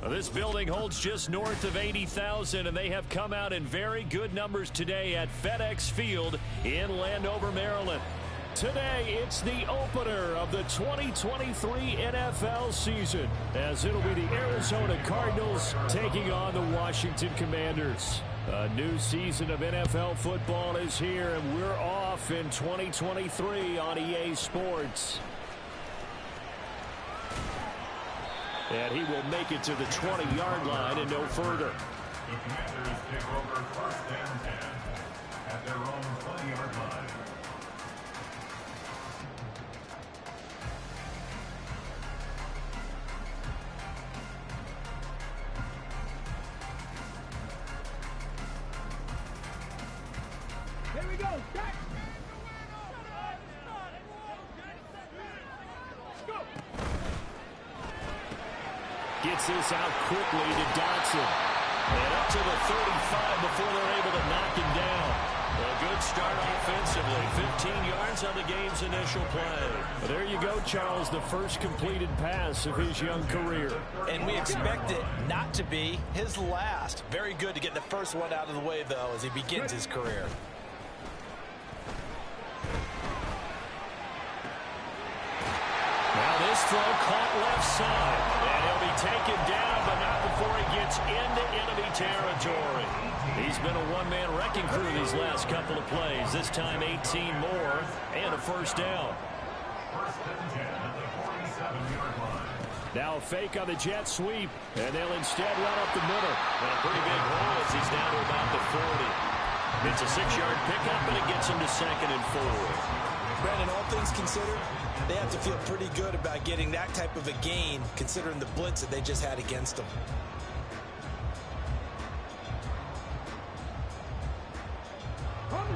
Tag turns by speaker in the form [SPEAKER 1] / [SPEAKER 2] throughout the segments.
[SPEAKER 1] This building holds just north of 80,000, and they have come out in very good numbers today at FedEx Field in Landover, Maryland. Today, it's the opener of the 2023 NFL season, as it'll be the Arizona Cardinals taking on the Washington Commanders. A new season of NFL football is here, and we're off in 2023 on EA Sports. And he will make it to the 20-yard line and no further.
[SPEAKER 2] The Commanders take over 1st and 10 at their own 20-yard line.
[SPEAKER 3] Here we go. Back.
[SPEAKER 1] Gets this out quickly to Dotson. And up to the 35 before they're able to knock him down. A good start offensively. 15 yards on the game's initial play. Well, there you go, Charles, the first completed pass of his young career.
[SPEAKER 4] And we expect it not to be his last. Very good to get the first one out of the way, though, as he begins his career.
[SPEAKER 1] Now this throw caught left side. And he'll be taken down, but not before he gets into enemy territory. He's been a one-man wrecking crew these last couple of plays. This time 18 more and a first down.
[SPEAKER 2] 1st and 10 at the 47-yard line.
[SPEAKER 1] Now a fake on the jet sweep, and they'll instead run up the middle. And a pretty big hole as he's down to about the 40. It's a 6-yard pickup, and it gets him to 2nd and 4.
[SPEAKER 4] Brandon, all things considered, they have to feel pretty good about getting that type of a gain, considering the blitz that they just had against them.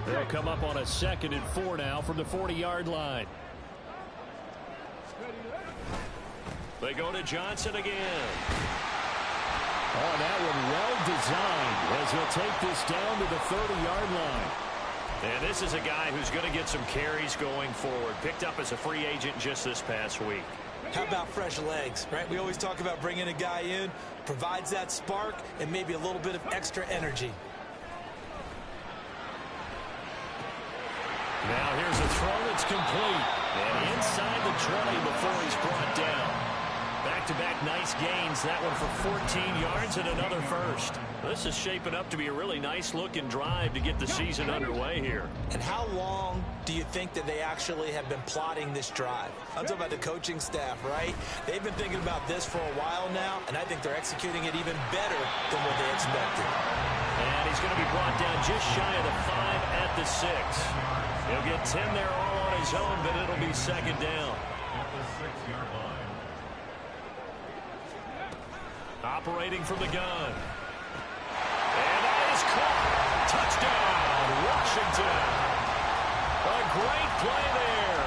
[SPEAKER 1] They'll come up on a 2nd and 4 now from the 40-yard line. They go to Johnson again. Oh, that one well designed as he'll take this down to the 30-yard line. And this is a guy who's going to get some carries going forward. Picked up as a free agent just this past week.
[SPEAKER 4] How about fresh legs, right? We always talk about bringing a guy in, provides that spark, and maybe a little bit of extra energy.
[SPEAKER 1] Now here's a throw that's complete. And inside the 20 before he's brought down. Back-to-back nice gains. That one for 14 yards and another first. This is shaping up to be a really nice-looking drive to get the season underway here.
[SPEAKER 4] And how long do you think that they actually have been plotting this drive? I'm talking about the coaching staff, right? They've been thinking about this for a while now, and I think they're executing it even better than what they expected.
[SPEAKER 1] And he's going to be brought down just shy of the 5 at the 6. He'll get 10 there all on his own, but it'll be 2nd down.
[SPEAKER 2] At the 6-yard line.
[SPEAKER 1] Operating from the gun. And that is caught. Touchdown, Washington. A great play there.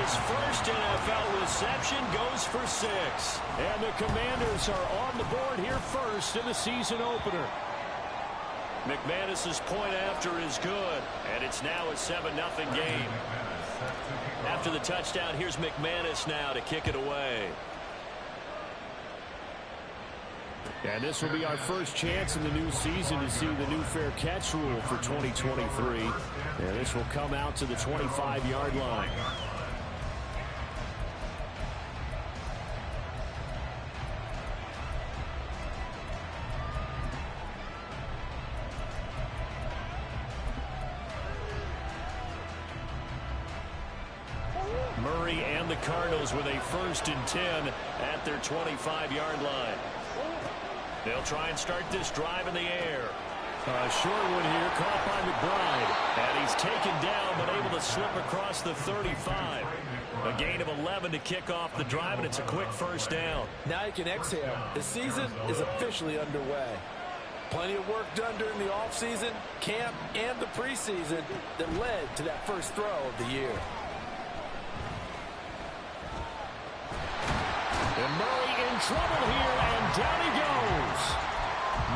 [SPEAKER 1] His first NFL reception goes for 6. And the Commanders are on the board here first in the season opener. McManus's point after is good, and it's now a 7-0 game. After the touchdown, here's McManus now to kick it away. And this will be our first chance in the new season to see the new fair catch rule for 2023. And this will come out to the 25-yard line. Murray and the Cardinals with a 1st and 10 at their 25-yard line. They'll try and start this drive in the air. A short one here, caught by McBride. And he's taken down, but able to slip across the 35. A gain of 11 to kick off the drive, and it's a quick first down.
[SPEAKER 4] Now you can exhale. The season is officially underway. Plenty of work done during the offseason, camp, and the preseason that led to that first throw of the year.
[SPEAKER 1] And Murray in trouble here, and down he goes.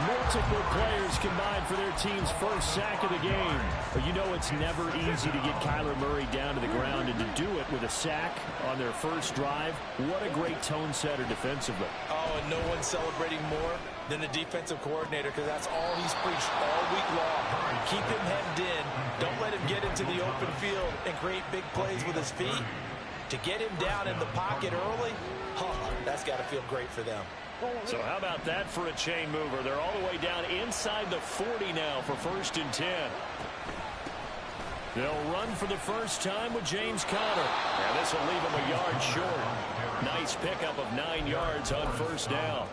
[SPEAKER 1] Multiple players combined for their team's first sack of the game. But you know it's never easy to get Kyler Murray down to the ground, and to do it with a sack on their first drive, what a great tone setter defensively.
[SPEAKER 4] Oh, and no one's celebrating more than the defensive coordinator, because that's all he's preached all week long. Keep him hemmed in. Don't let him get into the open field and create big plays with his feet. To get him down in the pocket early, that's got to feel great for them.
[SPEAKER 1] So how about that for a chain mover? They're all the way down inside the 40 now for 1st and 10. They'll run for the first time with James Conner. And this will leave him a yard short. Nice pickup of 9 yards on 1st down.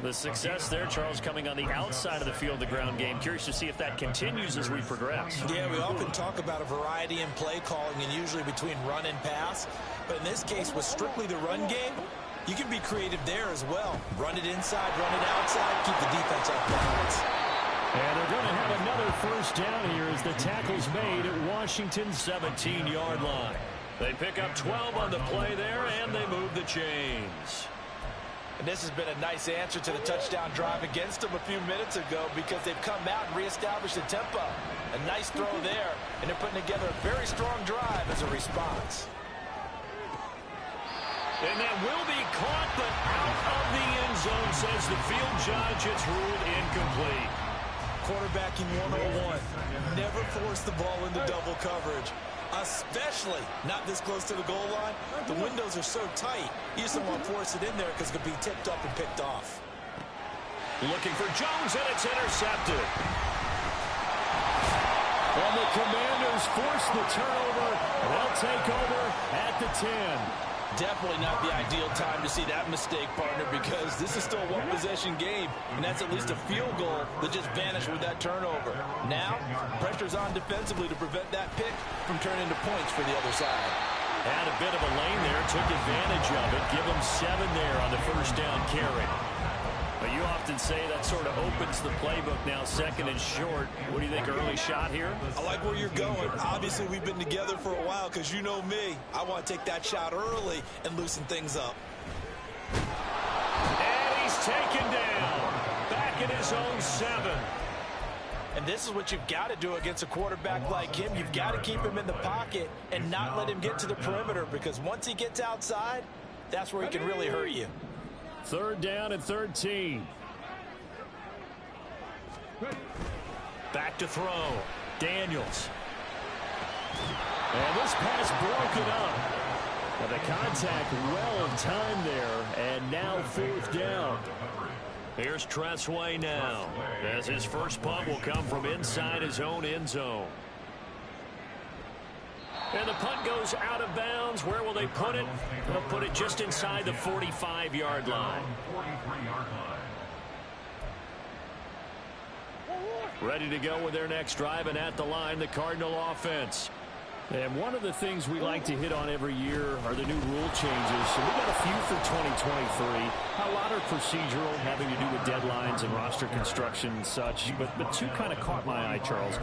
[SPEAKER 1] The success there, Charles, coming on the outside of the field, the ground game. Curious to see if that continues as we progress.
[SPEAKER 4] Yeah, we often talk about a variety in play calling and usually between run and pass. But in this case, with strictly the run game, you can be creative there as well. Run it inside, run it outside, keep the defense off balance.
[SPEAKER 1] And they're going to have another first down here as the tackle's made at Washington's 17-yard line. They pick up 12 on the play there, and they move the chains.
[SPEAKER 4] And this has been a nice answer to the touchdown drive against them a few minutes ago, because they've come out and reestablished the tempo. A nice throw there, and they're putting together a very strong drive as a response.
[SPEAKER 1] And that will be caught, but out of the end zone, says the field judge. It's ruled incomplete.
[SPEAKER 4] Quarterbacking 101. Never force the ball into double coverage, especially not this close to the goal line. The windows are so tight, you just don't want to force it in there because it could be tipped up and picked off.
[SPEAKER 1] Looking for Jones, and it's intercepted. And the Commanders force the turnover. They'll take over at the 10.
[SPEAKER 4] Definitely not the ideal time to see that mistake, partner, because this is still a one-possession game, and that's at least a field goal that just vanished with that turnover. Now, pressure's on defensively to prevent that pick from turning into points for the other side.
[SPEAKER 1] Had a bit of a lane there, took advantage of it. Give him 7 there on the first down carry. But you often say that sort of opens the playbook now, 2nd and short. What do you think, early shot here?
[SPEAKER 4] I like where you're going. Obviously, we've been together for a while, because you know me. I want to take that shot early and loosen things up.
[SPEAKER 1] And he's taken down. Back in his own 7.
[SPEAKER 4] And this is what you've got to do against a quarterback like him. You've got to keep him in the pocket and not let him get to the perimeter, because once he gets outside, that's where he can really hurt you.
[SPEAKER 1] 3rd down and 13. Back to throw. Daniels. And this pass broken up. And the contact well of time there. And now 4th down. Here's Tressway now, as his first punt will come from inside his own end zone. And the punt goes out of bounds. Where will they put it? They'll put it just inside the 45-yard line. Ready to go with their next drive, and at the line, the Cardinal offense. And one of the things we like to hit on every year are the new rule changes. So we got a few for 2023. A lot are procedural, having to do with deadlines and roster construction and such. But 2 kind of caught my eye, Charles.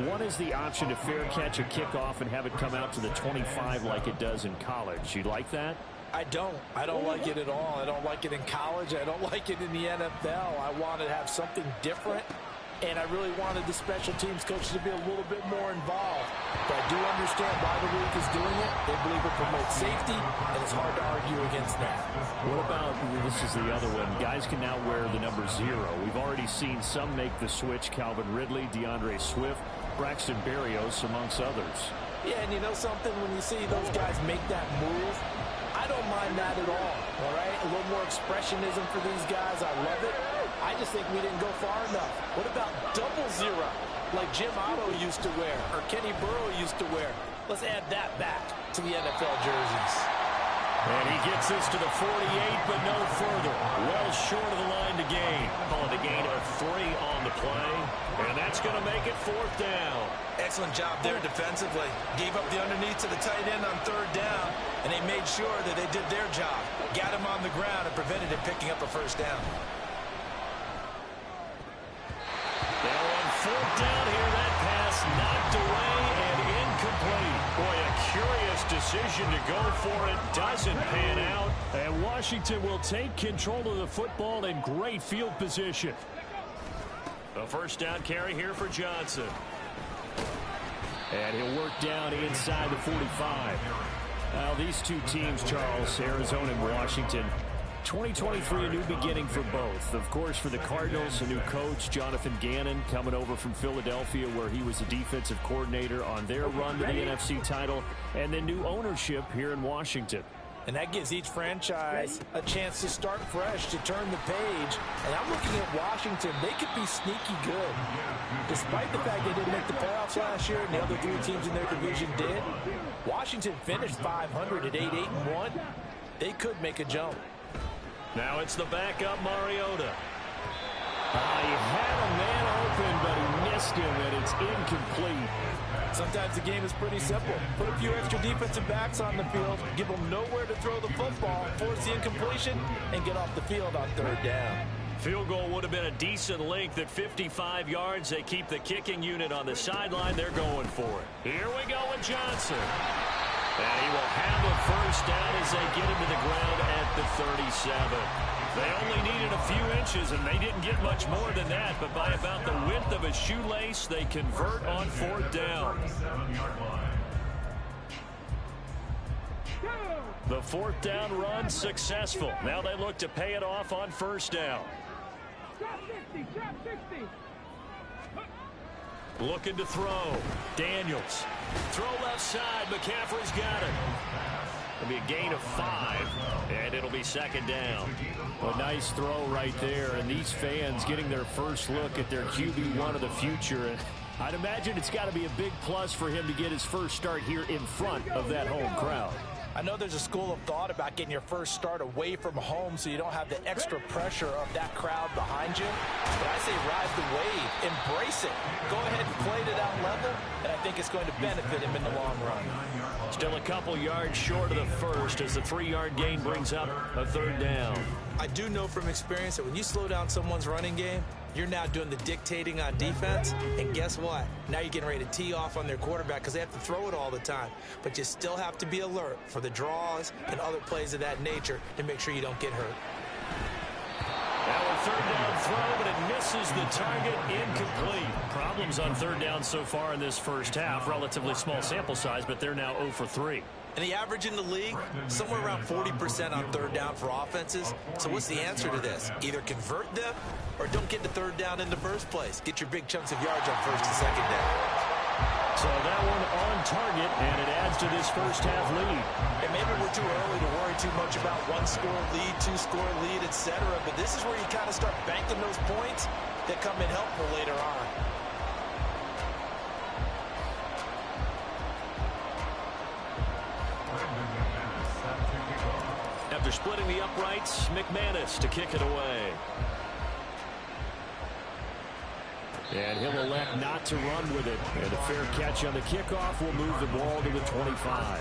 [SPEAKER 1] One is the option to fair catch a kickoff and have it come out to the 25 like it does in college. You like that?
[SPEAKER 4] I don't like it at all. I don't like it in college. I don't like it in the NFL. I want to have something different. And I really wanted the special teams coach to be a little bit more involved. But I do understand why the league is doing it. They believe it promotes safety, and it's hard to argue against that.
[SPEAKER 1] What about, this is the other one, guys can now wear the number 0. We've already seen some make the switch, Calvin Ridley, DeAndre Swift, Braxton Berrios, amongst others.
[SPEAKER 4] Yeah, and you know something? When you see those guys make that move, I don't mind that at all right? A little more expressionism for these guys. I love it. I just think we didn't go far enough. What about double 0, like Jim Otto used to wear, or Kenny Burrow used to wear? Let's add that back to the NFL jerseys.
[SPEAKER 1] And he gets this to the 48, but no further. Well short of the line to gain. Calling a gain of 3 on the play. And that's going to make it 4th down.
[SPEAKER 4] Excellent job there defensively. Gave up the underneath to the tight end on 3rd down, and they made sure that they did their job. Got him on the ground and prevented him picking up a 1st down.
[SPEAKER 1] Now on 4th down here, that pass knocked away and incomplete. Boy, a curious decision to go for it. Doesn't pan out. And Washington will take control of the football in great field position. A 1st down carry here for Johnson. And he'll work down inside the 45. Now, these 2 teams, Charles, Arizona and Washington, 2023, a new beginning for both. Of course, for the Cardinals, a new coach, Jonathan Gannon, coming over from Philadelphia, where he was the defensive coordinator on their run to the NFC title, and then new ownership here in Washington.
[SPEAKER 4] And that gives each franchise a chance to start fresh, to turn the page. And I'm looking at Washington. They could be sneaky good. Despite the fact they didn't make the playoffs last year, and the other three teams in their division did, Washington finished 500 at 8-8-1. They could make a jump.
[SPEAKER 1] Now it's the backup, Mariota. He had a man open, but he missed him, and it's incomplete.
[SPEAKER 4] Sometimes the game is pretty simple. Put a few extra defensive backs on the field, give them nowhere to throw the football, force the incompletion, and get off the field on third down.
[SPEAKER 1] Field goal would have been a decent length at 55 yards. They keep the kicking unit on the sideline. They're going for it. Here we go with Johnson. And he will have a first down as they get him to the ground at the 37. They only needed a few inches, and they didn't get much more than that. But by about the width of a shoelace, they convert on fourth down. The fourth down run successful. Now they look to pay it off on first down. Looking to throw. Daniels. Throw left side. McCaffrey's got it. It'll be a gain of 5, and it'll be second down. A nice throw right there, and these fans getting their first look at their QB1 of the future. And I'd imagine it's got to be a big plus for him to get his first start here in front of that home crowd.
[SPEAKER 4] I know there's a school of thought about getting your first start away from home so you don't have the extra pressure of that crowd behind you. But I say ride the wave. Embrace it. Go ahead and play to that level, and I think it's going to benefit him in the long run.
[SPEAKER 1] Still a couple yards short of the first as the 3-yard gain brings up a third down.
[SPEAKER 4] I do know from experience that when you slow down someone's running game, you're now doing the dictating on defense, and guess what? Now you're getting ready to tee off on their quarterback because they have to throw it all the time. But you still have to be alert for the draws and other plays of that nature to make sure you don't get hurt.
[SPEAKER 1] Now a third down throw, but it misses the target, incomplete. Problems on third down so far in this first half. Relatively small sample size, but they're now 0 for 3.
[SPEAKER 4] And the average in the league, somewhere around 40% on third down for offenses. So what's the answer to this? Either convert them or don't get the third down in the first place. Get your big chunks of yards on first and second down.
[SPEAKER 1] So that one on target, and it adds to this first half lead.
[SPEAKER 4] And maybe we're too early to worry too much about one-score lead, two-score lead, etc. But this is where you kind of start banking those points that come in helpful later on.
[SPEAKER 1] After splitting the uprights, McManus to kick it away. And he'll elect not to run with it. And a fair catch on the kickoff will move the ball to the 25.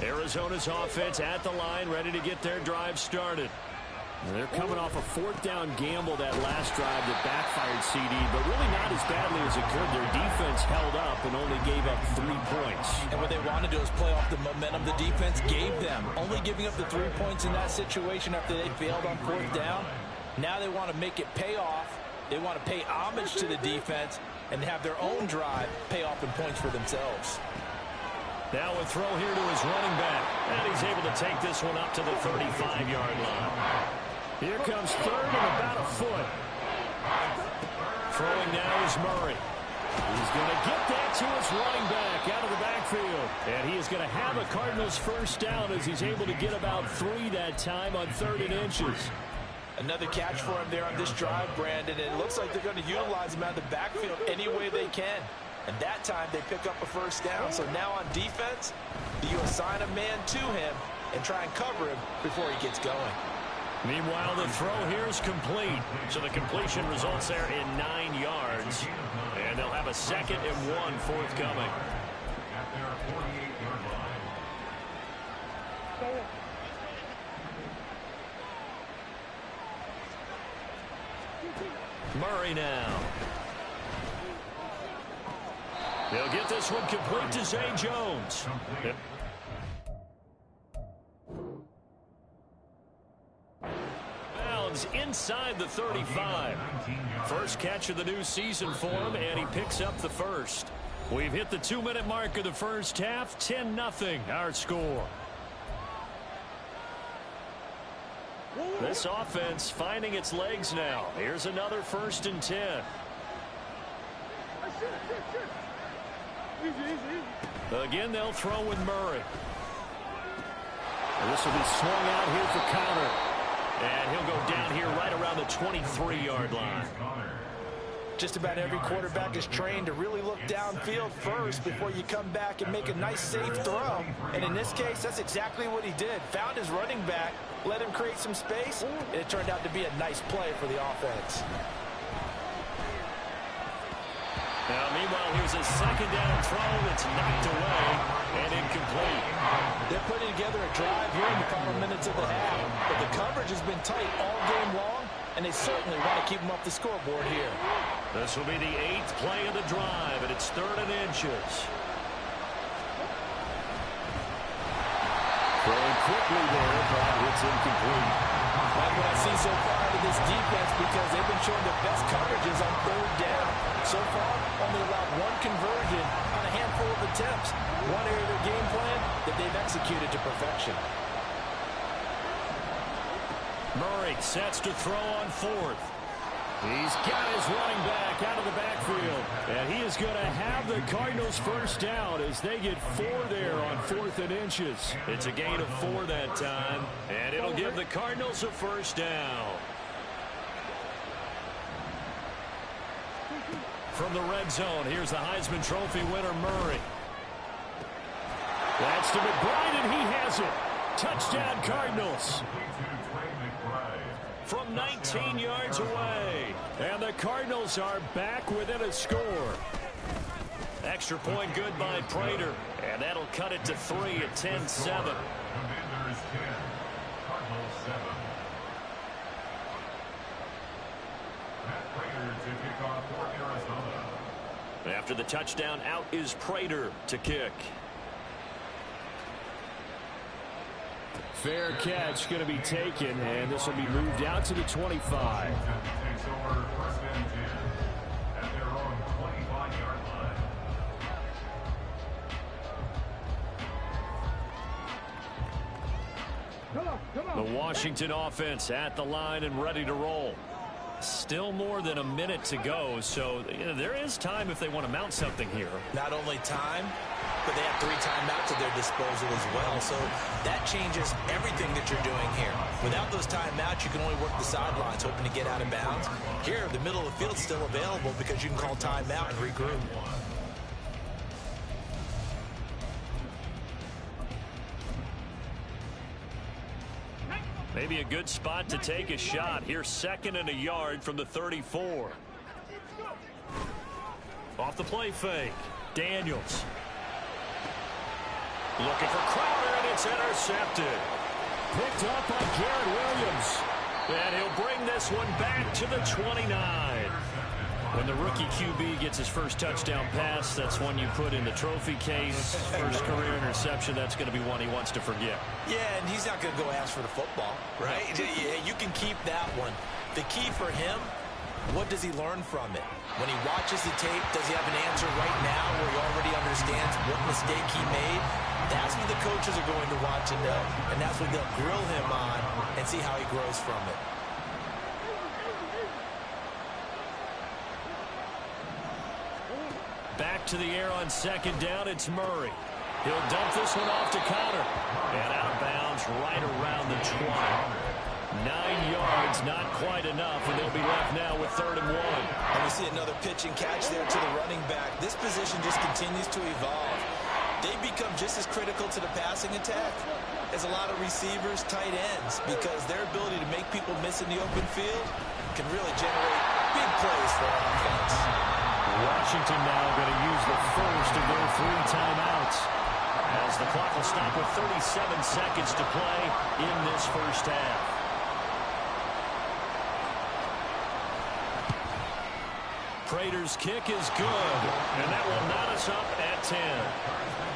[SPEAKER 1] Arizona's offense at the line, ready to get their drive started. And they're coming off a fourth down gamble that last drive that backfired CD, but really not as badly as it could. Their defense held up and only gave up 3 points.
[SPEAKER 4] And what they want to do is play off the momentum the defense gave them. Only giving up the 3 points in that situation after they failed on fourth down. Now they want to make it pay off. They want to pay homage to the defense and have their own drive pay off in points for themselves.
[SPEAKER 1] Now a throw here to his running back. And he's able to take this one up to the 35-yard line. Here comes third and about a foot. Throwing now is Murray. He's going to get that to his running back out of the backfield. And he is going to have a Cardinals first down as he's able to get about 3 that time on 3rd and inches.
[SPEAKER 4] Another catch for him there on this drive, Brandon. And it looks like they're going to utilize him out of the backfield any way they can. And that time they pick up a first down. So now on defense, you assign a man to him and try and cover him before he gets going.
[SPEAKER 1] Meanwhile, the throw here is complete. So the completion results there in 9 yards. And they'll have a 2nd and 1 forthcoming.
[SPEAKER 2] At their 48-yard line.
[SPEAKER 1] Murray now. They'll get this one complete to Zay Jones. Yep. Bounds inside the 35. First catch of the new season for him, and he picks up the first. We've hit the 2-minute mark of the first half. 10-0 our score. This offense finding its legs now. Here's another 1st and 10. Again, they'll throw with Murray. And this will be swung out here for counter. And he'll go down here right around the 23-yard line.
[SPEAKER 4] Just about every quarterback is trained to really look downfield first before you come back and make a nice, safe throw. And in this case, that's exactly what he did. Found his running back, let him create some space, and it turned out to be a nice play for the offense.
[SPEAKER 1] Now, meanwhile, here's a 2nd down throw that's knocked away and incomplete.
[SPEAKER 4] They're putting together a drive here in the final minutes of the half, but the coverage has been tight all game long, and they certainly want to keep them off the scoreboard here.
[SPEAKER 1] This will be the 8th play of the drive, and it's 3rd and inches.
[SPEAKER 3] Throwing quickly there, but it's incomplete.
[SPEAKER 4] Like what I see so far out of this defense, because they've been showing the best coverages on 3rd down. So far, only allowed 1 conversion on a handful of attempts. One area of their game plan that they've executed to perfection.
[SPEAKER 1] Murray sets to throw on 4th. He's got his running back out of the backfield. And he is going to have the Cardinals 1st down as they get 4 there on 4th and inches. It's a gain of 4 that time. And it'll give the Cardinals a 1st down. From the red zone, here's the Heisman Trophy winner, Murray. That's to McBride, and he has it. Touchdown, Cardinals. From 19 yards away. And the Cardinals are back within a score. Extra point good by Prater. And that'll cut it to 3 at 10-7.
[SPEAKER 2] Commanders 10, Cardinals 7. Matt Prater to kick off for Arizona.
[SPEAKER 1] After the touchdown, out is Prater to kick.
[SPEAKER 3] Fair catch going to be taken, and this will be moved out to the 25.
[SPEAKER 2] Takes over 1st and 10 at their own 25-yard line.
[SPEAKER 1] The Washington offense at the line and ready to roll. Still more than a minute to go, so there is time if they want to mount something here.
[SPEAKER 4] Not only time, but they have 3 timeouts at their disposal as well. So that changes everything that you're doing here. Without those timeouts, you can only work the sidelines, hoping to get out of bounds. Here, the middle of the field's still available because you can call timeout and regroup.
[SPEAKER 1] Maybe a good spot to take a shot. Here's 2nd and a yard from the 34. Off the play fake. Daniels. Looking for Crowder, and it's intercepted. Picked up by Garrett Williams. And he'll bring this one back to the 29. When the rookie QB gets his first touchdown pass, that's one you put in the trophy case. First career interception, that's going to be one he wants to forget.
[SPEAKER 4] Yeah, and he's not going to go ask for the football, right? You can keep that one. The key for him, what does he learn from it? When he watches the tape, does he have an answer right now where he already understands what mistake he made? That's what the coaches are going to want to know, and that's what they'll grill him on and see how he grows from it.
[SPEAKER 1] Back to the air on 2nd down, it's Murray. He'll dump this one off to counter. And out of bounds right around the 20. 9 yards, not quite enough, and they'll be left now with 3rd and 1.
[SPEAKER 4] And we see another pitch and catch there to the running back. This position just continues to evolve. They become just as critical to the passing attack as a lot of receivers, tight ends, because their ability to make people miss in the open field can really generate big plays for our offense.
[SPEAKER 1] Washington now going to use the first of their 3 timeouts as the clock will stop with 37 seconds to play in this first half. Prater's kick is good, and that will knot us up at 10.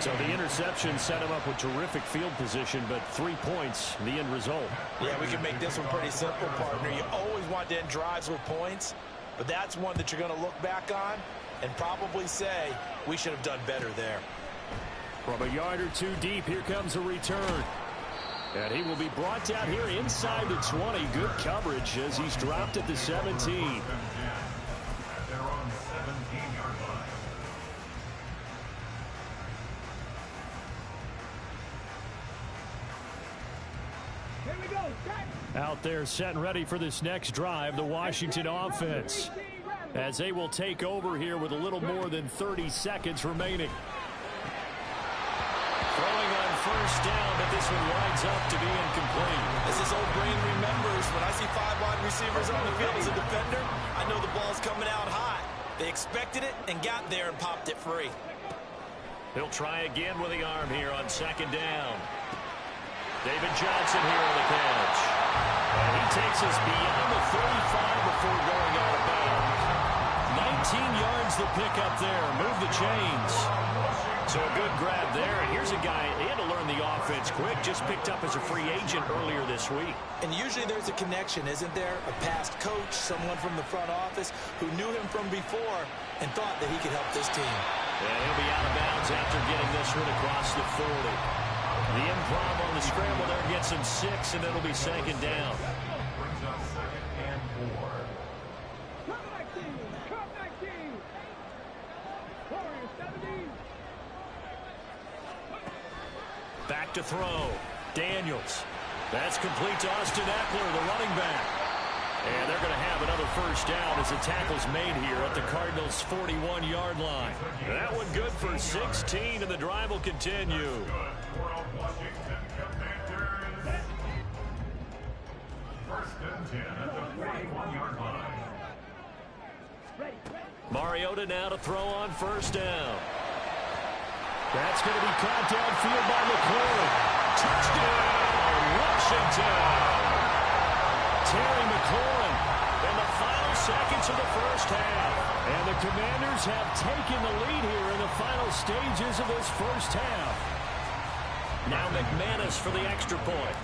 [SPEAKER 1] So the interception set him up with terrific field position, but 3 points, the end result.
[SPEAKER 4] Yeah, we can make this one pretty simple, partner. You always want to end drives with points, but that's one that you're going to look back on and probably say we should have done better there.
[SPEAKER 1] From a yard or two deep, here comes a return. And he will be brought down here inside the 20. Good coverage as he's dropped at the 17. Out there set and ready for this next drive, the Washington offense, as they will take over here with a little more than 30 seconds remaining. Throwing on first down, but this one winds up to be incomplete.
[SPEAKER 4] As his old brain remembers, when I see 5 wide receivers on the field as a defender, I know the ball's coming out high. They expected it and got there and popped it free.
[SPEAKER 1] He'll try again with the arm here on second down. David Johnson here on the catch. And he takes us beyond the 35 before going out of bounds. 19 yards the pick up there. Move the chains. So a good grab there. And here's a guy, he had to learn the offense quick. Just picked up as a free agent earlier this week.
[SPEAKER 4] And usually there's a connection, isn't there? A past coach, someone from the front office who knew him from before and thought that he could help this team.
[SPEAKER 1] And he'll be out of bounds after getting this one across the 40. The improv on the scramble there gets him 6, and it'll be second down.
[SPEAKER 2] Brings up second and 4.
[SPEAKER 1] Back to throw. Daniels. That's complete to Austin Eckler, the running back. And they're going to have another first down as the tackle's made here at the Cardinals' 41-yard line. That one good for 16, and the drive will continue.
[SPEAKER 2] Washington Commanders. First and 10 at the 41-yard line.
[SPEAKER 1] Mariota now to throw on first down. That's going to be caught downfield by McLaurin. Touchdown, Washington. Terry McLaurin in the final seconds of the first half. And the Commanders have taken the lead here in the final stages of this first half. Now McManus for the extra point.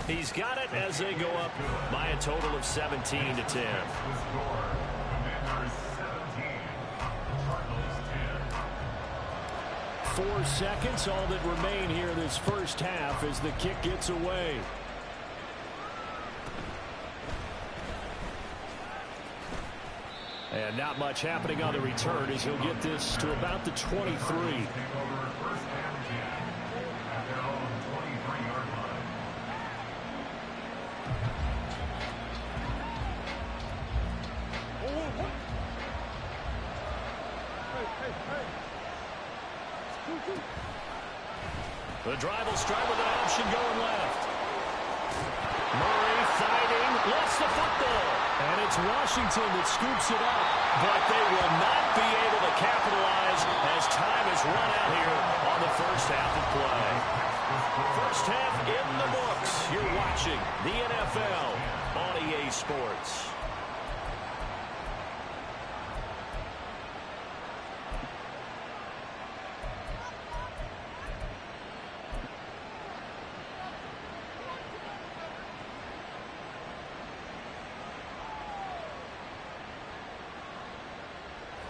[SPEAKER 1] He's got it as they go up by a total of 17 to 10. 4 seconds, all that remain here this first half as the kick gets away. And not much happening on the return as he'll get this to about the 23. The drive will start with an option going left. Murray fighting, lost the football. And it's Washington that scoops it up. But they will not be able to capitalize as time has run out here on the first half of play. First half in the books. You're watching the NFL on EA Sports.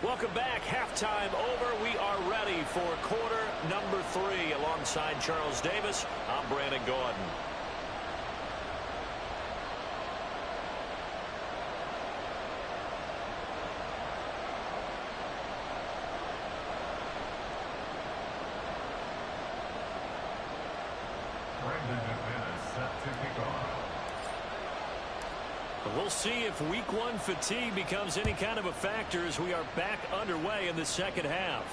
[SPEAKER 1] Welcome back. Halftime over. We are ready for quarter number 3. Alongside Charles Davis, I'm Brandon Gordon.
[SPEAKER 2] Brandon McManus set to kick off.
[SPEAKER 1] We'll see if week 1 fatigue becomes any kind of a factor as we are back underway in the second half.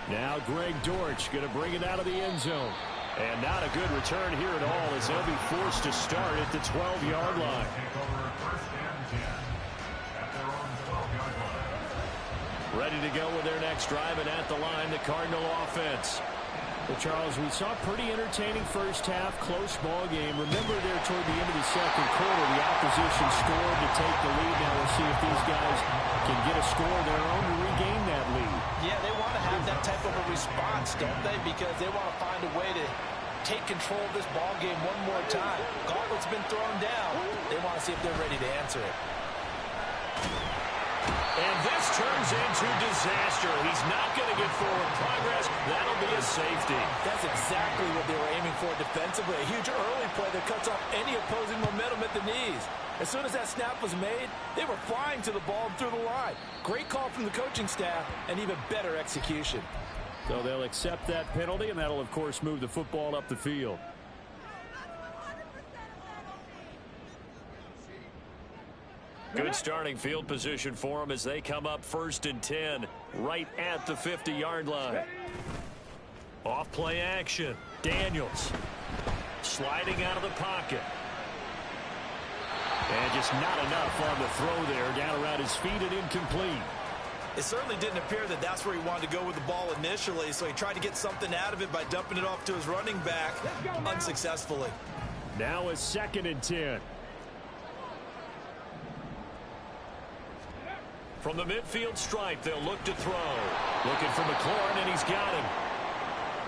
[SPEAKER 1] Now Greg Dortch going to bring it out of the end zone. And not a good return here at all as they'll be forced to start at the 12-yard line. Ready to go with their next drive, and at the line, the Cardinal offense. Well, Charles, we saw a pretty entertaining first half, close ball game. Remember there toward the end of the second quarter, the opposition scored to take the lead. Now we'll see if these guys can get a score of their own to regain that lead.
[SPEAKER 4] Yeah, they want to have that type of a response, don't they? Because they want to find a way to take control of this ball game one more time. Gauntlet's been thrown down. They want to see if they're ready to answer it.
[SPEAKER 1] And this turns into disaster. He's not going to get forward progress. That'll be a safety.
[SPEAKER 4] That's exactly what they were aiming for defensively. A huge early play that cuts off any opposing momentum at the knees. As soon as that snap was made, they were flying to the ball and through the line. Great call from the coaching staff and even better execution.
[SPEAKER 3] So they'll accept that penalty, and that'll, of course, move the football up the field.
[SPEAKER 1] Good starting field position for them as they come up 1st and 10 right at the 50-yard line. Off play action. Daniels sliding out of the pocket. And just not enough on the throw there. Down around his feet and incomplete.
[SPEAKER 4] It certainly didn't appear that that's where he wanted to go with the ball initially, so he tried to get something out of it by dumping it off to his running back unsuccessfully.
[SPEAKER 3] Now a 2nd and 10.
[SPEAKER 1] From the midfield stripe, they'll look to throw. Looking for McLaurin, and he's got him.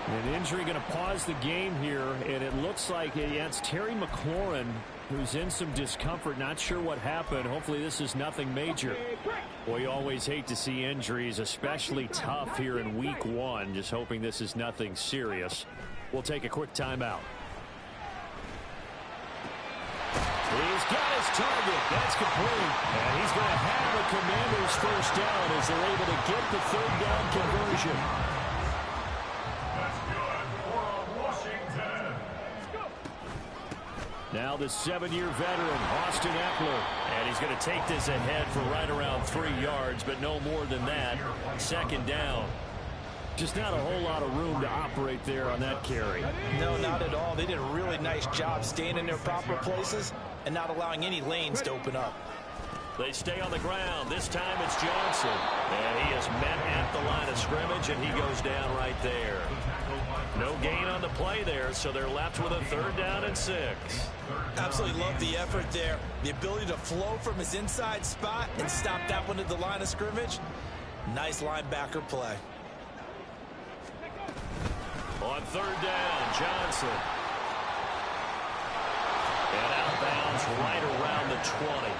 [SPEAKER 3] An injury going to pause the game here, and it looks like it's Terry McLaurin who's in some discomfort. Not sure what happened. Hopefully this is nothing major. Boy, you always hate to see injuries, especially tough here in week 1. Just hoping this is nothing serious. We'll take a quick timeout.
[SPEAKER 1] He's got his target. That's complete. And he's going to have the Commanders' first down as they're able to get the 3rd down conversion.
[SPEAKER 2] That's good for Washington.
[SPEAKER 1] Now the 7-year veteran, Austin Eckler. And he's going to take this ahead for right around 3 yards, but no more than that. 2nd down.
[SPEAKER 3] Just not a whole lot of room to operate there on that carry.
[SPEAKER 4] No, not at all. They did a really nice job staying in their proper places and not allowing any lanes to open up.
[SPEAKER 1] They stay on the ground. This time it's Johnson. And he is met at the line of scrimmage, and he goes down right there. No gain on the play there, so they're left with a 3rd down and 6.
[SPEAKER 4] Absolutely love the effort there. The ability to flow from his inside spot and stop that one at the line of scrimmage. Nice linebacker play.
[SPEAKER 1] On 3rd down, Johnson. And out of bounds right around the 20.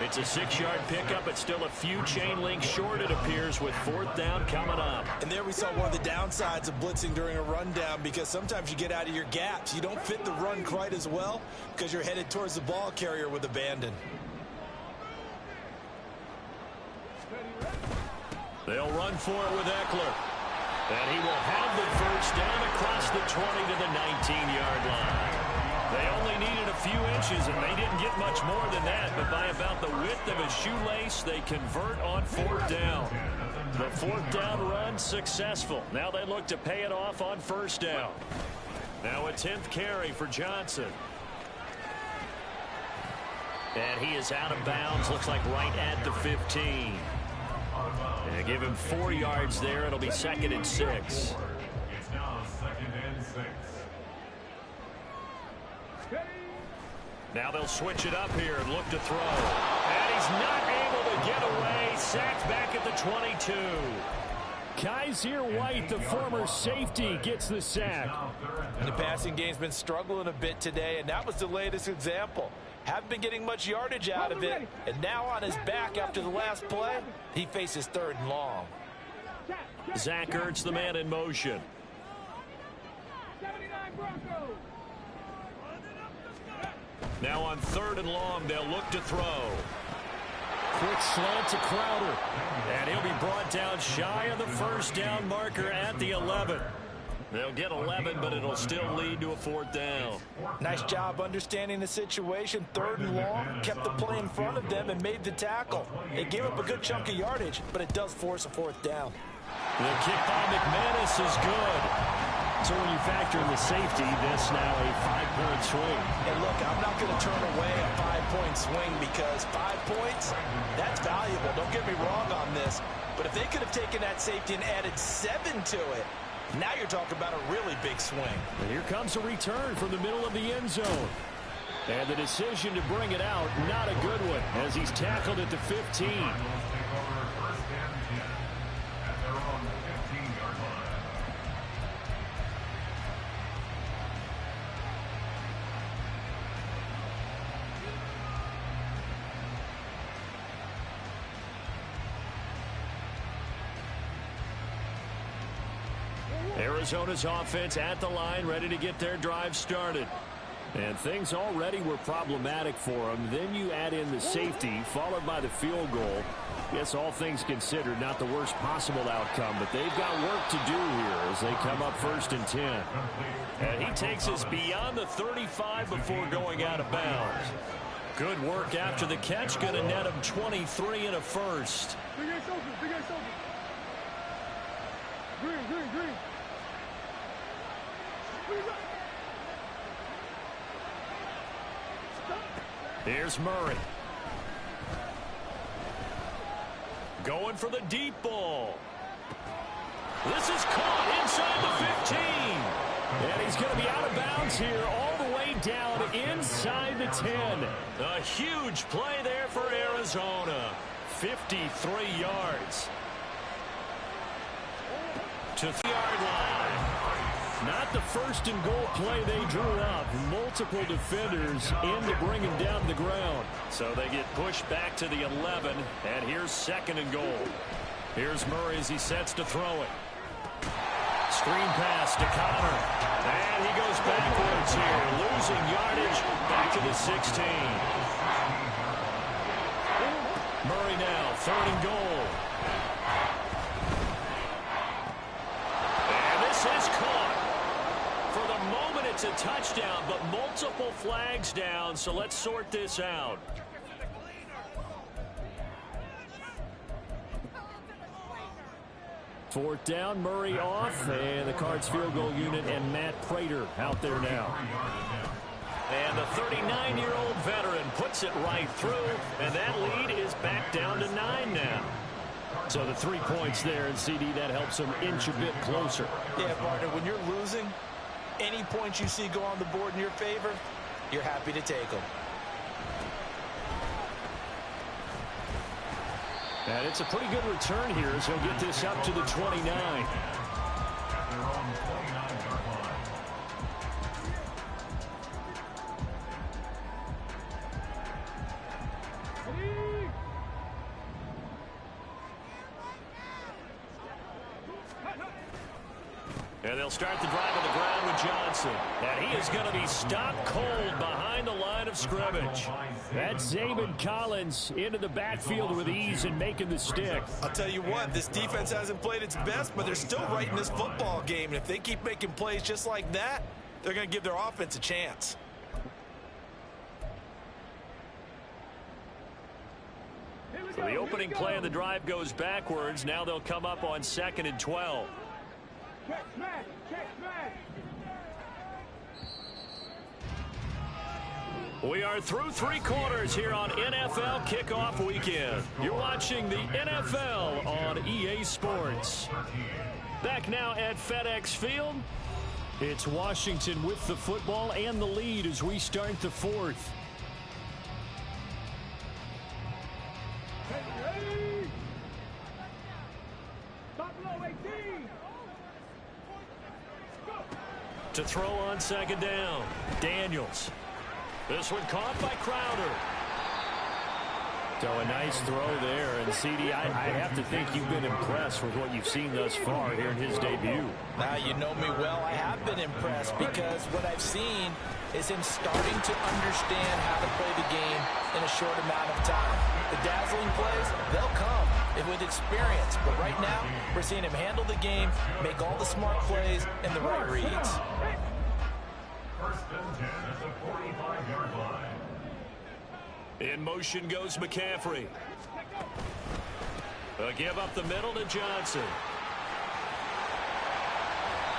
[SPEAKER 1] It's a 6-yard pickup. It's still a few chain links short, it appears, with 4th down coming up.
[SPEAKER 4] And there we saw one of the downsides of blitzing during a rundown, because sometimes you get out of your gaps. You don't fit the run quite as well because you're headed towards the ball carrier with abandon.
[SPEAKER 1] They'll run for it with Eckler. And he will have the first down across the 20 to the 19-yard line. They only needed a few inches, and they didn't get much more than that. But by about the width of a shoelace, they convert on 4th down. The 4th down run successful. Now they look to pay it off on 1st down. Now a 10th carry for Johnson. And he is out of bounds, looks like right at the 15. And give him 4 yards there. It'll be 2nd and 6.
[SPEAKER 2] It's now 2nd and 6.
[SPEAKER 1] Now they'll switch it up here and look to throw. And he's not able to get away. Sacked back at the 22.
[SPEAKER 3] Kaiser White, the former safety, gets the sack.
[SPEAKER 4] And the passing game's been struggling a bit today, and that was the latest example. Haven't been getting much yardage out of it, and now on his back after the last play, he faces 3rd and long.
[SPEAKER 1] Zach Ertz, the man in motion. Now on 3rd and long, they'll look to throw.
[SPEAKER 3] Quick slant to Crowder.
[SPEAKER 1] And he'll be brought down shy of the 1st down marker at the 11. They'll get 11, but it'll still lead to a 4th down.
[SPEAKER 4] Nice job understanding the situation. 3rd and long, kept the play in front of them and made the tackle. They gave up a good chunk of yardage, but it does force a 4th down.
[SPEAKER 1] The kick by McManus is good.
[SPEAKER 3] So when you factor in the safety, this now a 5-point swing.
[SPEAKER 4] And look, I'm not going to turn away a 5-point swing because 5 points, that's valuable. Don't get me wrong on this. But if they could have taken that safety and added 7 to it, now you're talking about a really big swing.
[SPEAKER 3] And here comes a return from the middle of the end zone. And the decision to bring it out, not a good one, as he's tackled at the 15.
[SPEAKER 1] Arizona's offense at the line, ready to get their drive started. And things already were problematic for them. Then you add in the safety, followed by the field goal. Yes, all things considered, not the worst possible outcome, but they've got work to do here as they come up 1st and 10.
[SPEAKER 3] And he takes us beyond the 35 before going out of bounds.
[SPEAKER 1] Good work after the catch, going to net him 23 and a first. Here's Murray.
[SPEAKER 3] Going for the deep ball. This is caught inside the 15.
[SPEAKER 1] And he's going to be out of bounds here all the way down inside the 10.
[SPEAKER 3] A huge play there for Arizona.
[SPEAKER 1] 53 yards.
[SPEAKER 3] To the yard line.
[SPEAKER 1] Not the first and goal play they drew up. Multiple defenders in to bring him down to the ground.
[SPEAKER 3] So they get pushed back to the 11, and here's 2nd and goal.
[SPEAKER 1] Here's Murray as he sets to throw it. Screen pass to Connor. And he goes backwards here, losing yardage back to the 16. Murray now, 3rd and goal. And this is caught. For the moment, it's a touchdown, but multiple flags down, so let's sort this out. Fourth down, Murray off, and the Cards field goal unit and Matt Prater out there now.
[SPEAKER 3] And the 39-year-old veteran puts it right through, and that lead is back down to 9 now.
[SPEAKER 1] So the 3 points there, and CD, that helps them inch a bit closer.
[SPEAKER 4] Yeah, partner, when you're losing, any points you see go on the board in your favor, you're happy to take them.
[SPEAKER 1] And it's a pretty good return here as he'll get this up to the 29.
[SPEAKER 3] And they'll start the drive on the ground with Johnson. And he is going to be stopped cold behind the line of scrimmage.
[SPEAKER 1] That's Zaven Collins into the backfield with ease and making the stick.
[SPEAKER 4] I'll tell you what, this defense hasn't played its best, but they're still right in this football game. And if they keep making plays just like that, they're going to give their offense a chance.
[SPEAKER 3] So the opening play of the drive goes backwards. Now they'll come up on 2nd and 12. We are through 3 quarters here on NFL Kickoff Weekend. You're watching the NFL on EA Sports. Back now at FedEx Field.
[SPEAKER 1] It's Washington with the football and the lead as we start the 4th.
[SPEAKER 3] To throw on 2nd down, Daniels. This one caught by Crowder.
[SPEAKER 1] So a nice throw there. And, CD, I have to think you've been impressed with what you've seen thus far here in his debut.
[SPEAKER 4] Now, you know me well. I have been impressed because what I've seen is him starting to understand how to play the game in a short amount of time. The dazzling plays, they'll come with experience. But right now, we're seeing him handle the game, make all the smart plays, and the right reads.
[SPEAKER 2] 1st and 10 at the 45-yard line.
[SPEAKER 3] In motion goes McCaffrey. A give up the middle to Johnson.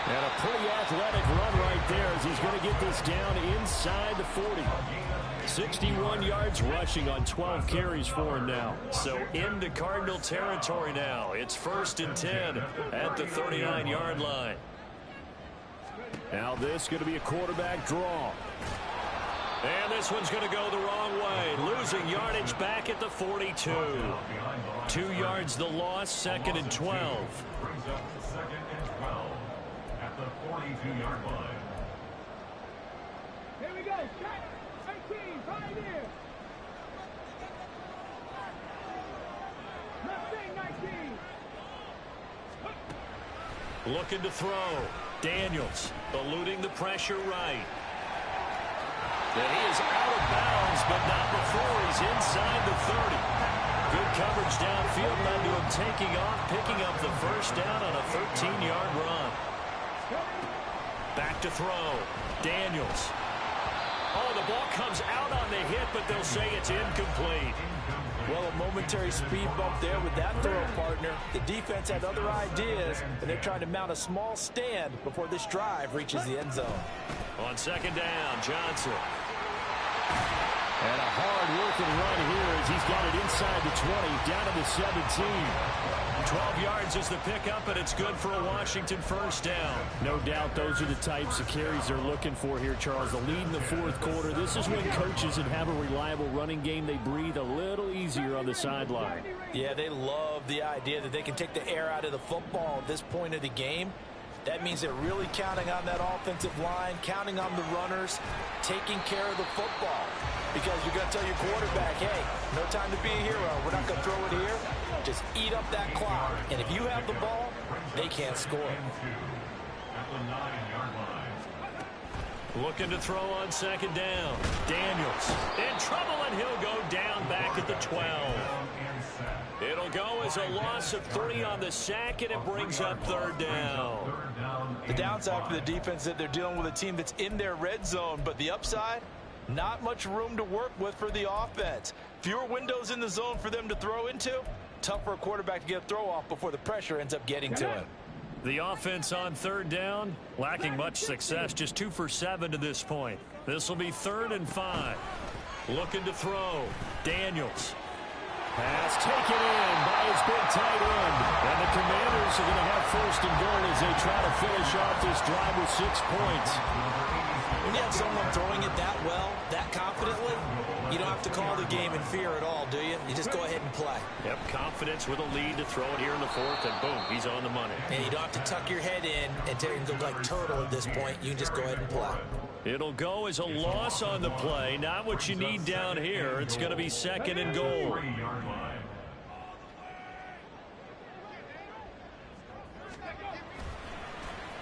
[SPEAKER 1] And a pretty athletic run right there as he's going to get this down inside the 40. 61 yards rushing on 12 carries for him now.
[SPEAKER 3] So into Cardinal territory now. It's 1st and 10 at the 39-yard line.
[SPEAKER 1] Now this is going to be a quarterback draw.
[SPEAKER 3] And this one's going to go the wrong way. Losing yardage back at the 42. 2 yards the loss, 2nd and 12.
[SPEAKER 2] Brings up 2nd and 12 at the 42-yard line.
[SPEAKER 5] Here we go. 18, right here. Left wing, 19.
[SPEAKER 3] Looking to throw.
[SPEAKER 1] Daniels eluding the pressure right. And he is out of bounds, but not before he's inside the 30. Good coverage downfield led to him taking off, picking up the first down on a 13-yard run. Back to throw. Daniels. Oh, the ball comes out on the hit, but they'll say it's incomplete.
[SPEAKER 4] Well, a momentary speed bump there with that throw, partner. The defense had other ideas, and they're trying to mount a small stand before this drive reaches the end zone.
[SPEAKER 1] On second down, Johnson.
[SPEAKER 3] And a hard-working run here as he's got it inside the 20, down to the 17.
[SPEAKER 1] 12 yards is the pickup, and it's good for a Washington first down.
[SPEAKER 3] No doubt those are the types of carries they're looking for here, Charles. The lead in the fourth quarter. This is when coaches that have a reliable running game, they breathe a little easier on the sideline.
[SPEAKER 4] Yeah, they love the idea that they can take the air out of the football at this point of the game. That means they're really counting on that offensive line, counting on the runners, taking care of the football. Because you're going to tell your quarterback, hey, no time to be a hero. We're not going to throw it here. Just eat up that clock. And if you have the ball, they can't score.
[SPEAKER 2] At the 9-yard line.
[SPEAKER 1] Looking to throw on second down. Daniels in trouble, and he'll go down back at the 12. It'll go as a loss of 3 on the sack, and it brings up third down.
[SPEAKER 4] The downside for the defense is that they're dealing with a team that's in their red zone, but the upside, not much room to work with for the offense. Fewer windows in the zone for them to throw into. Tough for a quarterback to get a throw off before the pressure ends up getting to him.
[SPEAKER 1] The offense on third down, lacking much success, just 2 for 7 to this point. This will be 3rd and 5. Looking to throw. Daniels.
[SPEAKER 3] Pass taken in by his big tight end. And the Commanders are going to have 1st and goal as they try to finish off this drive with 6 points.
[SPEAKER 4] When you have someone throwing it that well, that confidently, you don't have to call the game in fear at all, do you? You just go ahead and play.
[SPEAKER 1] Yep, confidence with a lead to throw it here in the 4th, and boom, he's on the money.
[SPEAKER 4] And you don't have to tuck your head in and look like turtle at this point. You can just go ahead and play.
[SPEAKER 1] It'll go as a loss on the play. Not what you need down here. It's going to be 2nd and goal.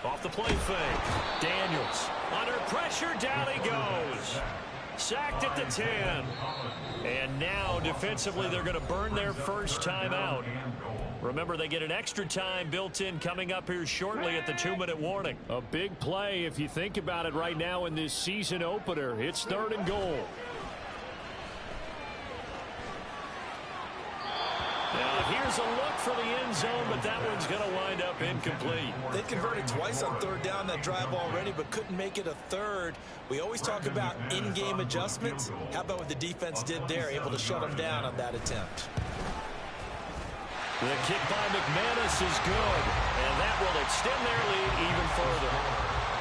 [SPEAKER 1] Off the play fake. Daniels. Under pressure, down he goes. Sacked at the 10. And now, defensively, they're going to burn their first time out. Remember, they get an extra time built in coming up here shortly at the 2-minute warning.
[SPEAKER 3] A big play if you think about it right now in this season opener. It's 3rd and goal.
[SPEAKER 1] Now, here's a look for the end zone, but that one's going to wind up incomplete.
[SPEAKER 4] They converted twice on 3rd down that drive already, but couldn't make it a 3rd. We always talk about in-game adjustments. How about what the defense did there, able to shut them down on that attempt?
[SPEAKER 1] The kick by McManus is good, and that will extend their lead even further.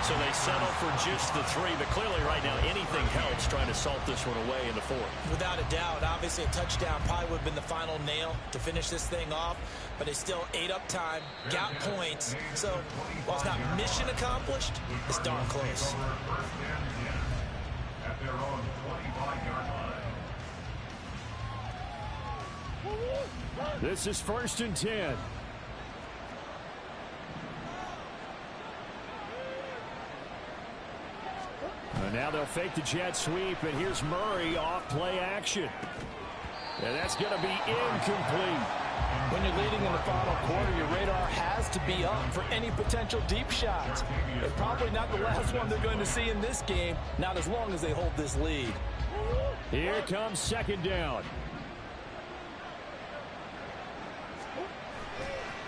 [SPEAKER 1] So they settle for just the 3, but clearly right now anything helps trying to salt this one away in the 4th.
[SPEAKER 4] Without a doubt, obviously a touchdown probably would have been the final nail to finish this thing off, but they still ate up time, got points. So while it's not mission accomplished, it's darn close.
[SPEAKER 2] At their own 25-yard line.
[SPEAKER 3] This is 1st and 10. And now they'll fake the jet sweep, and here's Murray off play action. And that's going to be incomplete.
[SPEAKER 4] When you're leading in the final quarter, your radar has to be up for any potential deep shots. It's probably not the last one they're going to see in this game, not as long as they hold this lead.
[SPEAKER 3] Here comes 2nd down.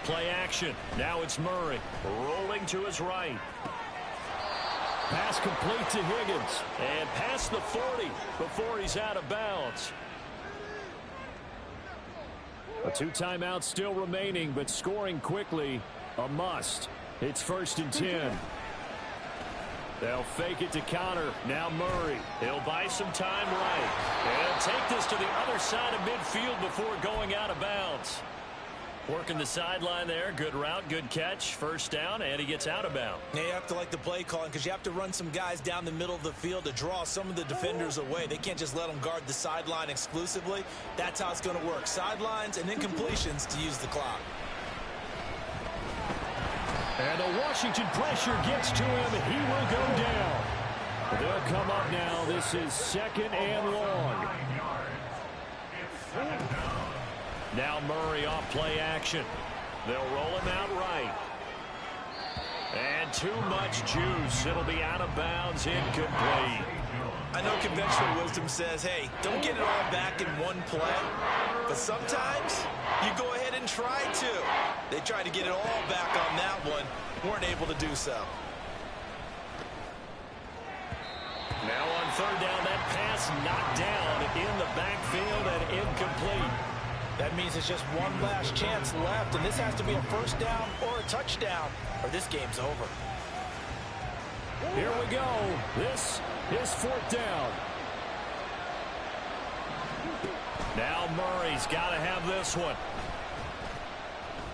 [SPEAKER 1] Play action. Now it's Murray rolling to his right.
[SPEAKER 3] Pass complete to Higgins.
[SPEAKER 1] And past the 40 before he's out of bounds.
[SPEAKER 3] A 2 timeouts still remaining, but scoring quickly, a must. It's 1st and 10. They'll fake it to counter. Now Murray.
[SPEAKER 1] He'll buy some time right. And take this to the other side of midfield before going out of bounds. Working the sideline there. Good route, good catch. First down, and he gets out of bounds.
[SPEAKER 4] Now you have to like the play calling because you have to run some guys down the middle of the field to draw some of the defenders away. They can't just let them guard the sideline exclusively. That's how it's going to work. Sidelines and then completions to use the clock.
[SPEAKER 3] And the Washington pressure gets to him. He will go down. They'll come up now. This is 2nd and long. Now Murray off play action. They'll roll him out right. And too much juice. It'll be out of bounds, incomplete.
[SPEAKER 4] I know conventional wisdom says, hey, don't get it all back in one play. But sometimes you go ahead and try to. They tried to get it all back on that one. Weren't able to do so.
[SPEAKER 3] Now on 3rd down, that pass knocked down in the backfield and incomplete.
[SPEAKER 4] That means it's just one last chance left, and this has to be a 1st down or a touchdown, or this game's over.
[SPEAKER 3] Here we go. This is 4th down. Now Murray's got to have this one.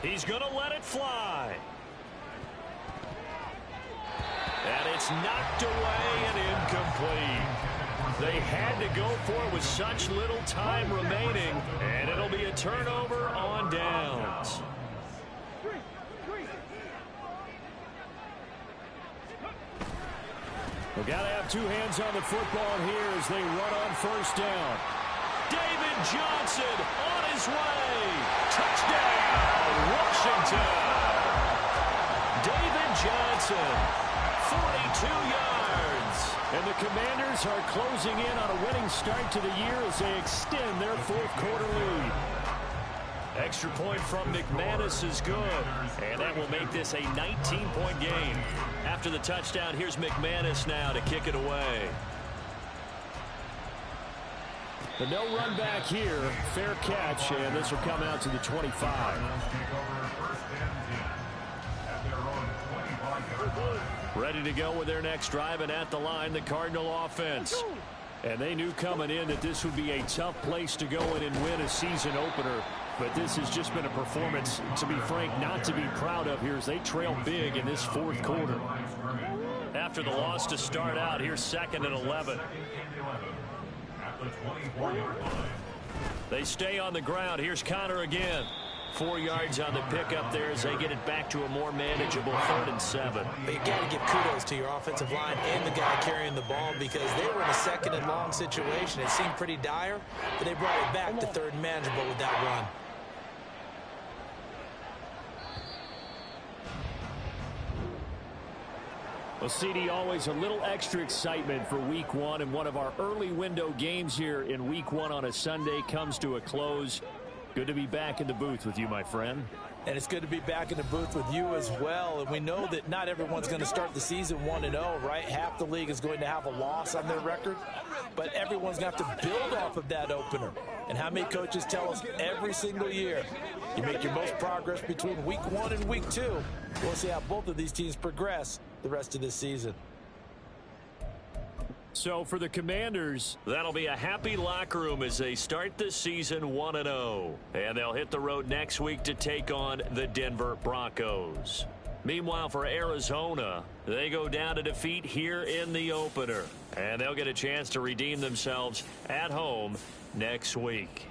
[SPEAKER 3] He's going to let it fly. And it's knocked away and incomplete. They had to go for it with such little time remaining, and it'll be a turnover on downs. We've got to have 2 hands on the football here as they run on 1st down. David Johnson on his way. Touchdown, Washington. David Johnson, 42 yards. And the Commanders are closing in on a winning start to the year as they extend their 4th quarter lead. Extra point from McManus is good, and that will make this a 19-point game. After the touchdown, here's McManus now to kick it away. The no run back here, fair catch, and this will come out to the 25. Ready to go with their next drive, and at the line, the Cardinal offense. And they knew coming in that this would be a tough place to go in and win a season opener. But this has just been a performance, to be frank, not to be proud of here as they trail big in this 4th quarter. After the loss to start out, here's 2nd and 11. They stay on the ground. Here's Connor again. 4 yards on the pickup there as they get it back to a more manageable 3rd and 7.
[SPEAKER 4] But you got to give kudos to your offensive line and the guy carrying the ball because they were in a 2nd and long situation. It seemed pretty dire, but they brought it back to 3rd and manageable with that run.
[SPEAKER 3] Well, CD, always a little extra excitement for Week 1, and one of our early window games here in Week 1 on a Sunday comes to a close. Good to be back in the booth with you, my friend.
[SPEAKER 4] And it's good to be back in the booth with you as well. And we know that not everyone's going to start the season 1-0, right? Half the league is going to have a loss on their record. But everyone's going to have to build off of that opener. And how many coaches tell us every single year, you make your most progress between Week 1 and Week 2. We'll see how both of these teams progress the rest of this season.
[SPEAKER 3] So for the Commanders,
[SPEAKER 1] that'll be a happy locker room as they start the season 1-0. And they'll hit the road next week to take on the Denver Broncos. Meanwhile, for Arizona, they go down to defeat here in the opener. And they'll get a chance to redeem themselves at home next week.